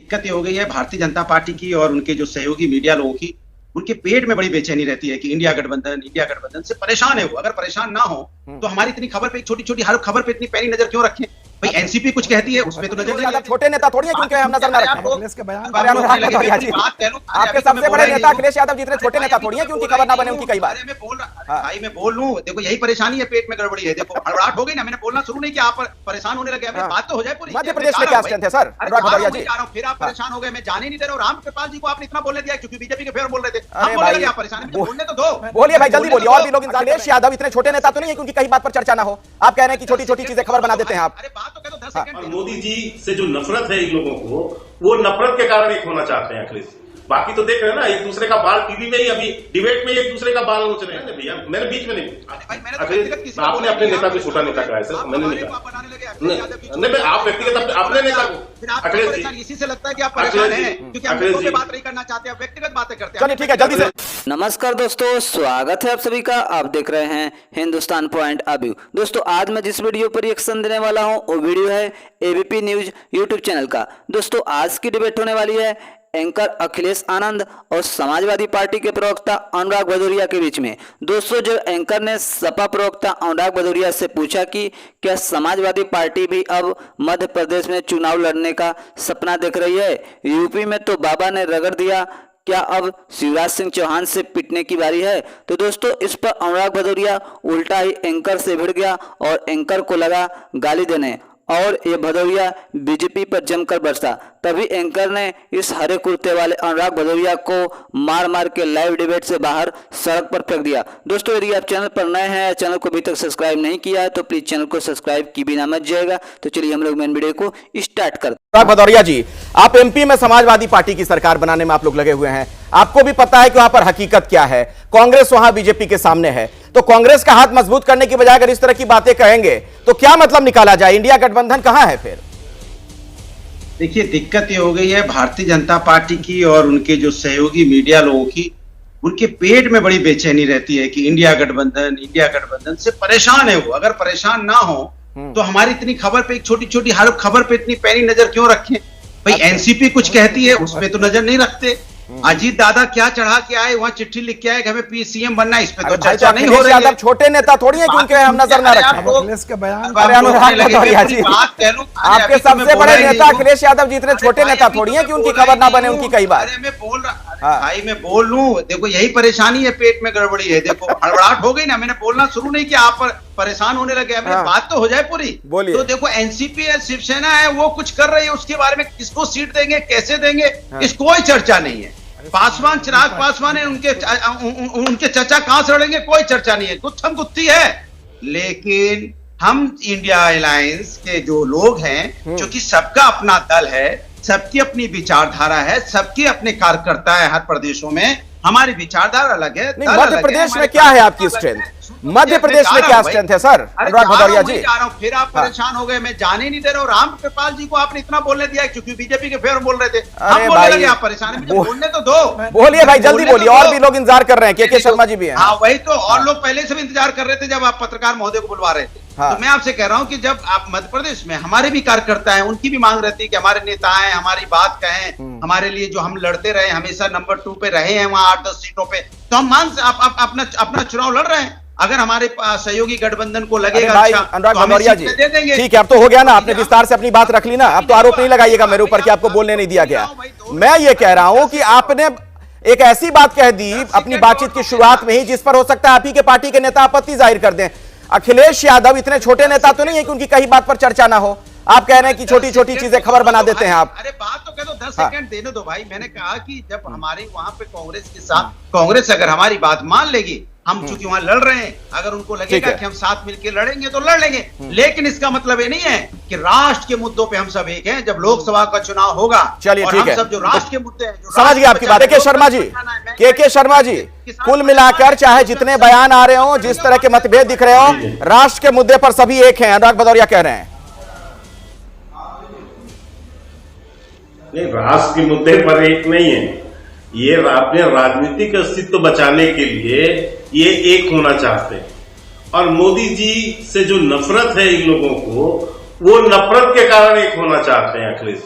दिक्कत ये हो गई है भारतीय जनता पार्टी की और उनके जो सहयोगी मीडिया लोगों की, उनके पेट में बड़ी बेचैनी रहती है कि इंडिया गठबंधन से परेशान है वो। अगर परेशान ना हो तो हमारी इतनी खबर पे, छोटी छोटी हर खबर पे इतनी पैनी नजर क्यों रखें भाई? एनसीपी कुछ कहती है उसमें तो नजर नहीं। छोटे नेता थोड़ी है क्योंकि हम नजर ना रखें। आपके सबसे बड़े नेता अखिलेश यादव जितने छोटे नेता थोड़ी है क्योंकि खबर ना बने उनकी कई बार। भाई मैं बोल लूं, देखो यही परेशानी है, पेट में गड़बड़ी है। देखो हड़बड़ाहट हो गई ना, मैंने बोलना शुरू नहीं किया, आप परेशान होने लगे। बात तो हो जाए पूरी। मध्य प्रदेश में क्या स्ट्रेंथ है सर? फिर आप परेशान हो गए, मैं जाने नहीं दे रहा हूँ। रामकृपाल जी को आपने इतना बोलने दिया क्योंकि बीजेपी के फेवर बोल रहे थे। आप परेशान बोलने तो दो। बोलिए भाई जल्दी बोलिए। और भी लोग, अखिलेश यादव इतने छोटे नेता तो नहीं है क्योंकि कहीं बात पर चर्चा ना हो। आप कह रहे हैं कि छोटी छोटी चीजें खबर बना देते हैं आप। अरे बात तो कह दो 10 सेकंड। मोदी जी से जो नफरत है इन लोगों को, वो नफरत के कारण एक होना चाहते हैं अखिलेश। बाकी तो देख रहे हैं ना, एक दूसरे का बाल टीवी में ही, अभी डिबेट में एक दूसरे का बाल नोच रहे हैं भैया। मैंने बीच में नहीं, आपने अपने नेता को छोटा नेता कहा है सर, मैंने नहीं कहा। नहीं, आप व्यक्तिगत अपने नेता को अखिलेश जी, इसी से लगता है कि आप परेशान हैं क्योंकि हम लोगों पे बात नहीं करना चाहते, आप व्यक्तिगत बातें करते हैं। चलिए ठीक है, जल्दी से। नमस्कार दोस्तों, स्वागत है आप सभी का। आप देख रहे हैं हिंदुस्तान पॉइंट ऑफ व्यू। दोस्तों आज मैं जिस वीडियो पर रिएक्शन देने वाला हूं वो वीडियो है एबीपी न्यूज यूट्यूब चैनल का। दोस्तों आज की डिबेट होने वाली है एंकर अखिलेश आनंद और समाजवादी पार्टी के प्रवक्ता अनुराग भदौरिया के बीच में। दोस्तों जब एंकर ने सपा प्रवक्ता अनुराग भदौरिया से पूछा कि क्या समाजवादी पार्टी भी अब मध्य प्रदेश में चुनाव लड़ने का सपना देख रही है, यूपी में तो बाबा ने रगड़ दिया, क्या अब शिवराज सिंह चौहान से पिटने की बारी है? तो दोस्तों इस पर अनुराग भदौरिया उल्टा ही एंकर से भिड़ गया और एंकर को लगा गाली देने और ये भदौरिया बीजेपी पर जमकर बरसा। तभी एंकर ने इस हरे कुर्ते वाले अनुराग भदौरिया को मार मार के लाइव डिबेट से बाहर सड़क पर फेंक दिया। दोस्तों यदि आप चैनल पर नए हैं, चैनल को अभी तक सब्सक्राइब नहीं किया है तो प्लीज चैनल को सब्सक्राइब की बिना मत जाएगा। तो चलिए हम लोग मेन वीडियो को स्टार्ट करते हैं। अनुराग भदौरिया जी, आप एमपी में समाजवादी पार्टी की सरकार बनाने में आप लोग लगे हुए हैं। आपको भी पता है कि वहां पर हकीकत क्या है। कांग्रेस वहां बीजेपी के सामने है, तो कांग्रेस का हाथ मजबूत करने की बजाय अगर इस तरह की बातें कहेंगे तो क्या मतलब निकाला जाए? इंडिया गठबंधन कहां है फिर? देखिए दिक्कत ये हो गई है भारतीय जनता पार्टी की और उनके जो सहयोगी मीडिया लोगों की, उनके पेट में बड़ी बेचैनी रहती है कि इंडिया गठबंधन से परेशान है वो। अगर परेशान ना हो तो हमारी इतनी खबर पे, छोटी छोटी हर खबर पे इतनी पैनी नजर क्यों रखें भाई? एनसीपी कुछ कहती है उसमें तो नजर नहीं रखते। अजीत दादा क्या चढ़ा के आए, वहां चिट्ठी लिख के आए कि हमें सीएम बनना है, इस पे तो चर्चा नहीं हो रही है। छोटे नेता थोड़ी है क्योंकि हम नजर ना रखें। आपके सबसे बड़े नेता अखिलेश यादव जी इतने छोटे नेता थोड़ी है कि उनकी खबर ना बने उनकी कई बार। मैं बोल रहा भाई, मैं बोल लूं, देखो यही परेशानी है, पेट में गड़बड़ी है। देखो हड़बड़ाहट हो गई ना, मैंने बोलना शुरू नहीं किया, आप परेशान होने लगे। बात तो हो जाए पूरी। तो देखो एनसीपी है, शिवसेना है, वो कुछ कर रही है, उसके बारे में किसको सीट देंगे, कैसे देंगे, इस कोई चर्चा नहीं है। पासवान, चिराग पासवान है, उनके चर्चा कहां से लड़ेंगे, कोई चर्चा नहीं है, गुत्थम गुत्थी है। लेकिन हम इंडिया अलायंस के जो लोग हैं, जो कि सबका अपना दल है, सबकी अपनी विचारधारा है, सबके अपने कार्यकर्ता है हर प्रदेशों में, हमारी विचारधारा अलग है। मध्य प्रदेश में क्या है आपकी स्ट्रेंथ? मध्य प्रदेश में क्या स्ट्रेंथ है सर अनुराग भदौरिया जी? फिर आप परेशान हो गए, मैं जाने नहीं दे रहा हूँ। रामकृपाल जी को आपने इतना बोलने दिया क्योंकि बीजेपी के फेवर बोल रहे थे। हम बोलने लगे, आप परेशान हैं, बोलने तो दो। बोलिए भाई जल्दी बोलिए, और भी लोग इंतजार कर रहे हैं। के शर्मा जी भी हैं। हाँ वही तो, और लोग पहले से भी इंतजार कर रहे थे जब आप पत्रकार महोदय को बुलवा रहे थे। तो मैं आपसे कह रहा हूँ कि जब आप मध्य प्रदेश में, हमारे भी कार्यकर्ता हैं, उनकी भी मांग रहती है कि हमारे नेता आए, हमारी बात कहें, हमारे लिए जो हम लड़ते रहे, हमेशा नंबर 2 पे रहे हैं वहां 8-10 सीटों पे, तो हम मांग अपना चुनाव लड़ रहे हैं। अगर हमारे सहयोगी गठबंधन को लगेगा अच्छा, अनुराग भदौरिया जी ठीक है, अब तो हो गया ना, आपने विस्तार से अपनी बात रख ली ना, अब तो आरोप नहीं लगाइएगा मेरे ऊपर कि आपको बोलने नहीं दिया गया। मैं ये कह रहा हूं कि आपने एक ऐसी बात कह दी अपनी बातचीत की शुरुआत में ही जिस पर हो सकता है आप ही के पार्टी के नेता आपत्ति जाहिर कर दें। अखिलेश यादव इतने छोटे नेता तो नहीं है कि उनकी कहीं बात पर चर्चा ना हो। आप कह रहे हैं कि छोटी छोटी चीजें खबर बना देते हैं आप। अरे बात तो कह दो, 10 सेकंड देने दो भाई। मैंने कहा कि जब हमारे वहां पे कांग्रेस के साथ, कांग्रेस अगर हमारी बात मान लेगी, हम चूंकि वहां लड़ रहे हैं, अगर उनको लगेगा कि हम साथ मिलकर लड़ेंगे तो लड़ लेंगे। लेकिन इसका मतलब ये नहीं है कि राष्ट्र के मुद्दों पे हम सब एक हैं। जब लोकसभा का चुनाव होगा, चलिए ठीक है, सब जो राष्ट्र के मुद्दे हैं, समझ गया आपकी बात। के शर्मा जी, के शर्मा जी, कुल मिलाकर चाहे जितने बयान आ रहे हो, जिस तरह के मतभेद दिख रहे हो, राष्ट्र के मुद्दे पर सभी एक हैं, अनुराग भदौरिया कह रहे हैं। नहीं, राष्ट्र के मुद्दे पर एक नहीं है, ये अपने राजनीतिक अस्तित्व बचाने के लिए ये एक होना चाहते हैं। और मोदी जी से जो नफरत है इन लोगों को, वो नफरत के कारण एक होना चाहते हैं अखिलेश।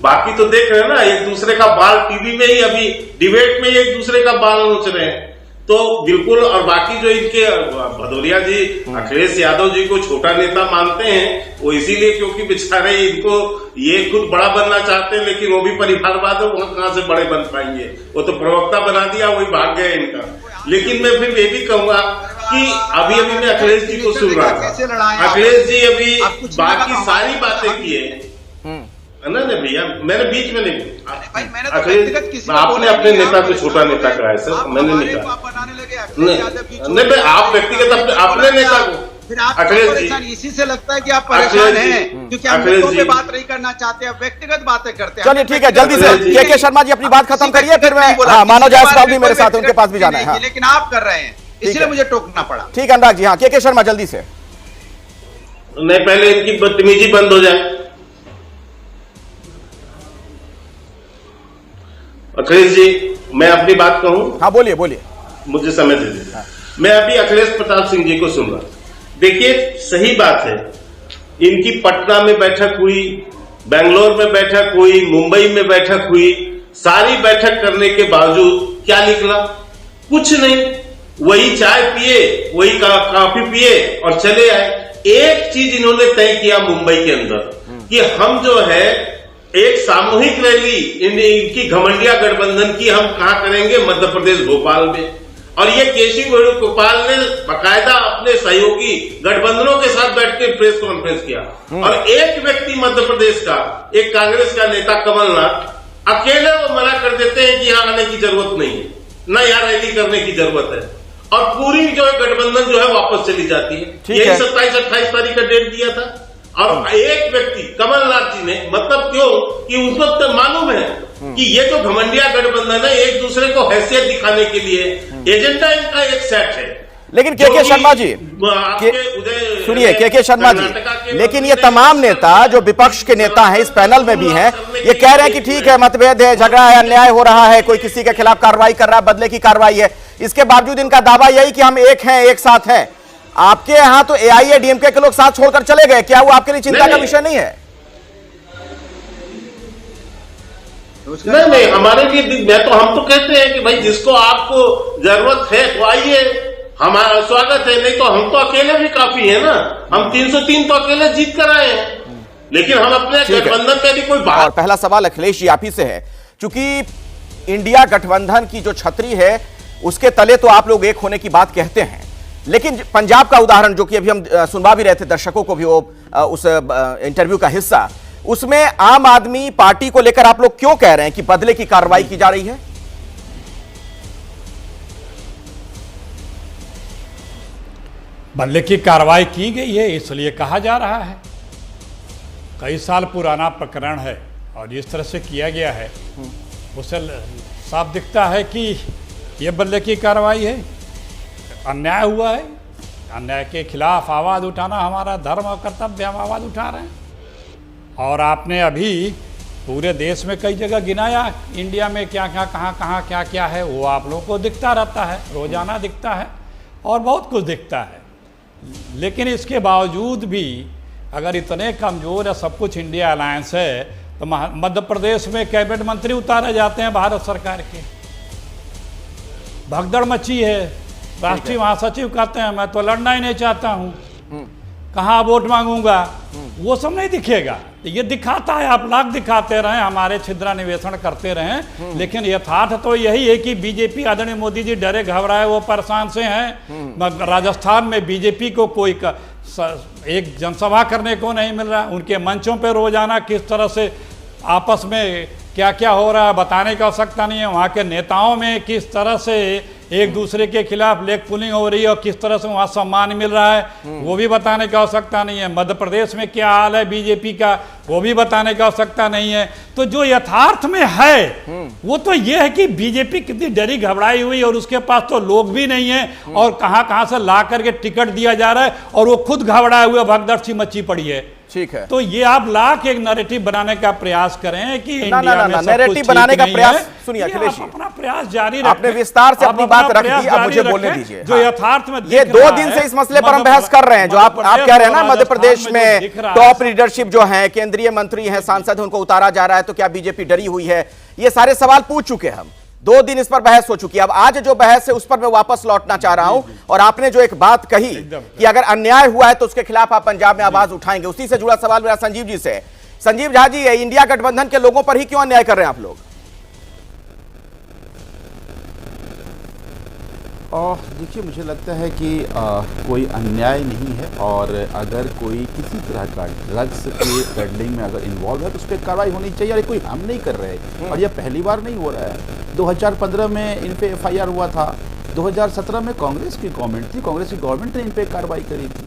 बाकी तो देख रहे हैं ना, एक दूसरे का बाल टीवी में ही अभी डिबेट में एक दूसरे का बाल नोच रहे हैं। तो बिल्कुल, और बाकी जो इनके भदौरिया जी अखिलेश यादव जी को छोटा नेता मानते हैं, वो इसीलिए क्योंकि बेचारे इनको ये खुद बड़ा बनना चाहते हैं, लेकिन वो भी परिवारवाद है, वो कहां से बड़े बन पाएंगे। वो तो प्रवक्ता बना दिया, वही भाग गए इनका। लेकिन मैं फिर ये भी कहूंगा कि अभी मैं अखिलेश जी को सुन रहा था, अखिलेश जी अभी बाकी सारी बातें किए ना भैया, मैंने बीच में नहीं, अखिलेश आपने अपने नेता को छोटा नेता कहा है सर, मैंने नहीं कहा। नहीं, आप व्यक्तिगत अपने नेता को, अखिलेश जी, इसी से लगता है कि आप परेशान हैं, क्योंकि आप मुद्दों पे बात नहीं करना चाहते, आप व्यक्तिगत बातें करते हैं। चलिए ठीक है, जल्दी से के शर्मा जी अपनी बात खत्म करिए, फिर मैं मानव जायसवाल साहब भी मेरे साथ, उनके पास भी जाना है। लेकिन आप कर रहे हैं, इसलिए मुझे टोकना पड़ा। ठीक है अनुराग जी, हाँ के शर्मा जल्दी से। नहीं, पहले इनकी बदतमीजी बंद हो जाए। अखिलेश जी, मैं अपनी बात कहूं? हाँ बोलिए बोलिए, मुझे समय दे दीजिए। हाँ। मैं अभी अखिलेश प्रताप सिंह जी को सुन रहा। देखिए, सही बात है, इनकी पटना में बैठक हुई, बेंगलोर में बैठक हुई, मुंबई में बैठक हुई, सारी बैठक करने के बावजूद क्या निकला? कुछ नहीं, वही चाय पिए, वही कॉफी पिए और चले आए। एक चीज इन्होंने तय किया मुंबई के अंदर कि हम जो है एक सामूहिक रैली इनकी घमंडिया गठबंधन की हम कहां करेंगे? मध्य प्रदेश भोपाल में। और ये केसी वेणुगोपाल ने बकायदा अपने सहयोगी गठबंधनों के साथ बैठ के प्रेस कॉन्फ्रेंस किया। और एक व्यक्ति मध्य प्रदेश का, एक कांग्रेस का नेता कमलनाथ, अकेले वो मना कर देते हैं कि यहां आने की जरूरत नहीं है, न यहां रैली करने की जरूरत है, और पूरी जो है गठबंधन जो है वापस चली जाती है। यही 27-28 तारीख का डेट दिया था। और एक व्यक्ति कमलनाथ जी ने, मतलब क्यों कि उनको तो मालूम है कि ये जो घमंडिया गठबंधन है, एक दूसरे को हैसियत दिखाने के लिए एजेंडा इनका एक सेट है। लेकिन के शर्मा जी सुनिए, के शर्मा जी, लेकिन ये तमाम नेता जो विपक्ष के नेता हैं, इस पैनल में भी हैं, ये कह रहे हैं कि ठीक है, मतभेद है, झगड़ा है, अन्याय हो रहा है, कोई किसी के खिलाफ कार्रवाई कर रहा है, बदले की कार्रवाई है। इसके बावजूद इनका दावा यही कि हम एक हैं, एक साथ हैं। आपके यहां तो एआईएडीएमके के लोग साथ छोड़कर चले गए, क्या वो आपके लिए चिंता का विषय नहीं है? नहीं, हमारे लिए हम तो कहते हैं कि भाई जिसको आपको जरूरत है तो आइए, हमारा स्वागत है। नहीं तो हम तो अकेले भी काफी है ना, हम 303 तो अकेले जीत कर आए हैं, लेकिन हम अपने गठबंधन पे भी कोई बात। और पहला सवाल अखिलेश जी आप ही से है, चूंकि इंडिया गठबंधन की जो छतरी है उसके तले तो आप लोग एक होने की बात कहते हैं, लेकिन पंजाब का उदाहरण जो कि अभी हम सुनवा भी रहे थे दर्शकों को भी, वो उस इंटरव्यू का हिस्सा, उसमें आम आदमी पार्टी को लेकर आप लोग क्यों कह रहे हैं कि बदले की कार्रवाई की जा रही है? बदले की कार्रवाई की गई है इसलिए कहा जा रहा है। कई साल पुराना प्रकरण है और जिस तरह से किया गया है उससे साफ दिखता है कि यह बदले की कार्रवाई है। अन्याय हुआ है, अन्याय के खिलाफ आवाज़ उठाना हमारा धर्म और कर्तव्य, हम आवाज़ उठा रहे हैं। और आपने अभी पूरे देश में कई जगह गिनाया, इंडिया में क्या क्या कहाँ क्या क्या है, वो आप लोगों को दिखता रहता है, रोजाना दिखता है और बहुत कुछ दिखता है। लेकिन इसके बावजूद भी अगर इतने कमज़ोर या सब कुछ इंडिया अलायंस है तो मध्य प्रदेश में कैबिनेट मंत्री उतारे जाते हैं भारत सरकार के। भगदड़ मची है, राष्ट्रीय महासचिव कहते हैं मैं तो लड़ना ही नहीं चाहता हूँ, कहाँ वोट मांगूंगा, वो सब नहीं दिखेगा। ये दिखाता है, आप लाख दिखाते रहें, हमारे छिद्रान्वेषण करते रहें, लेकिन यथार्थ तो यही है कि बीजेपी, आदरणीय मोदी जी डरे घबराए वो परेशान से हैं। राजस्थान में बीजेपी को कोई एक जनसभा करने को नहीं मिल रहा, उनके मंचों पे रोजाना किस तरह से आपस में क्या क्या हो रहा है बताने की आवश्यकता नहीं है। वहाँ के नेताओं में किस तरह से एक दूसरे के खिलाफ लेग पुलिंग हो रही है और किस तरह से वहाँ सम्मान मिल रहा है वो भी बताने की आवश्यकता नहीं है। मध्य प्रदेश में क्या हाल है बीजेपी का वो भी बताने की आवश्यकता नहीं है। तो जो यथार्थ में है वो तो ये है कि बीजेपी कितनी डरी घबराई हुई और उसके पास तो लोग भी नहीं है और कहाँ से ला करके टिकट दिया जा रहा है और वो खुद घबराए हुए भगदड़ सी मची पड़ी है। ठीक है। तो ये आप लाख एक नैरेटिव बनाने का प्रयास करें कि इंडिया में सब नैरेटिव कुछ बनाने ठीक का नहीं प्रयास है। सुनिए ये अखिलेश आप जी, अपना प्रयास जारी रखें। आपने विस्तार से आप अपनी अपना बात रख प्रयास दी, अब जारी मुझे बोलने रखें। दीजिए। जो यथार्थ में ये दिख 2 रहा दिन है, से इस मसले पर हम बहस कर रहे हैं। जो आप कह रहे हैं ना, मध्य प्रदेश में टॉप लीडरशिप जो है, केंद्रीय मंत्री हैं, सांसद हैं, उनको उतारा जा रहा है, तो क्या बीजेपी डरी हुई है? ये सारे सवाल पूछ चुके हैं हम। 2 दिन इस पर बहस हो चुकी है। अब आज जो बहस है उस पर मैं वापस लौटना चाह रहा हूं। और आपने जो एक बात कही कि अगर अन्याय हुआ है तो उसके खिलाफ आप पंजाब में आवाज उठाएंगे, उसी से जुड़ा सवाल मेरा संजीव जी से। संजीव झा जी, इंडिया गठबंधन के लोगों पर ही क्यों अन्याय कर रहे हैं आप लोग? और देखिए, मुझे लगता है कि कोई अन्याय नहीं है, और अगर कोई किसी तरह का ड्रग्स के पेडलिंग में अगर इन्वॉल्व है तो उस पर कार्रवाई होनी चाहिए। और कोई हम नहीं कर रहे, और यह पहली बार नहीं हो रहा है। 2015 में इन पे FIR हुआ था, 2017 में कांग्रेस की गवर्नमेंट थी, कांग्रेस की गवर्नमेंट ने इन पे कार्रवाई करी थी।